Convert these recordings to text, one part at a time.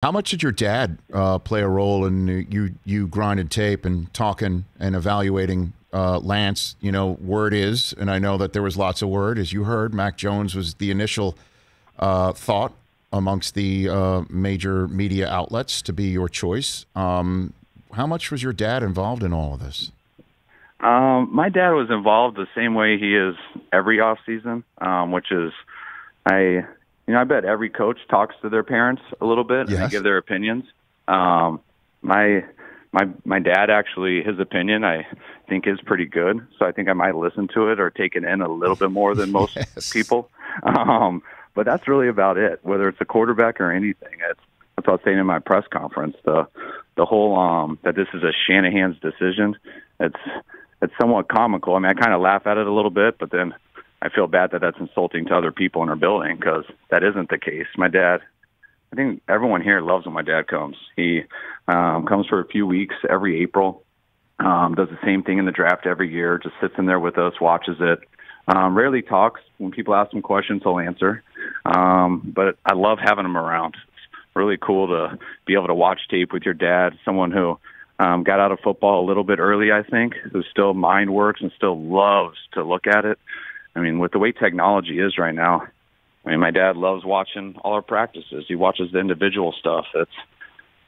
How much did your dad play a role in you grinding tape and talking and evaluating Lance? You know, word is, and I know that there was lots of word, as you heard, Mac Jones was the initial thought amongst the major media outlets to be your choice. How much was your dad involved in all of this? My dad was involved the same way he is every offseason, which is I bet every coach talks to their parents a little bit and they give their opinions. My dad actually, his opinion, I think is pretty good. So I think I might listen to it or take it in a little bit more than most people. But that's really about it, whether it's a quarterback or anything. That's what I was saying in my press conference. The whole that this is a Shanahan's decision, it's somewhat comical. I mean, I kind of laugh at it a little bit, but then I feel bad that that's insulting to other people in our building because that isn't the case. My dad, I think everyone here loves when my dad comes. He comes for a few weeks every April, does the same thing in the draft every year, just sits in there with us, watches it. Rarely talks. When people ask him questions, he'll answer. But I love having him around. It's really cool to be able to watch tape with your dad, someone who got out of football a little bit early, I think, who still mind works and still loves to look at it. I mean, with the way technology is right now, I mean, my dad loves watching all our practices. He watches the individual stuff.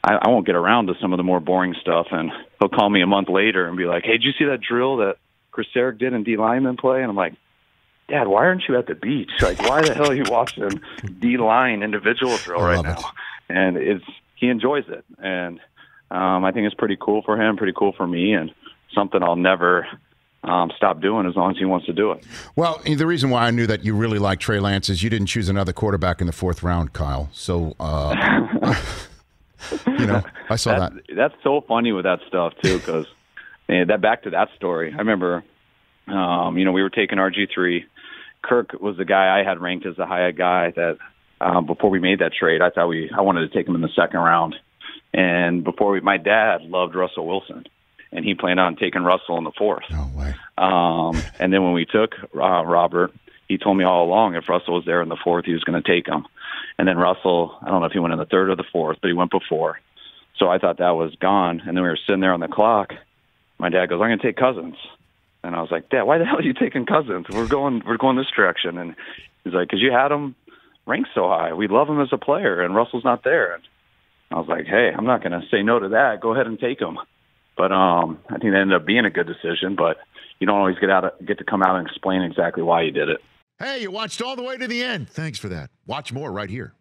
I won't get around to some of the more boring stuff, and he'll call me a month later and be like, "Hey, did you see that drill that Chris Eric did in D lineman play?" And I'm like, "Dad, why aren't you at the beach? Like, why the hell are you watching D line individual drill right now?" And he enjoys it, and I think it's pretty cool for him, pretty cool for me, and something I'll never stop doing as long as he wants to do it. Well, the reason why I knew that you really like Trey Lance is you didn't choose another quarterback in the 4th round, Kyle. So, you know, I saw that. That's so funny with that stuff, too, because back to that story. I remember, we were taking RG3. Kirk was the guy I had ranked as the high guy that before we made that trade, I wanted to take him in the 2nd round. And my dad loved Russell Wilson. And he planned on taking Russell in the 4th. No way. And then when we took Robert, he told me all along if Russell was there in the 4th, he was going to take him. And then Russell, I don't know if he went in the 3rd or the 4th, but he went before. So I thought that was gone. And then we were sitting there on the clock. My dad goes, "I'm going to take Cousins." And I was like, "Dad, why the hell are you taking Cousins? We're going this direction." And he's like, "Because you had him ranked so high. We love him as a player, and Russell's not there." And I was like, "Hey, I'm not going to say no to that. Go ahead and take him." But I think it ended up being a good decision, but you don't always get to come out and explain exactly why you did it. Hey, you watched all the way to the end. Thanks for that. Watch more right here.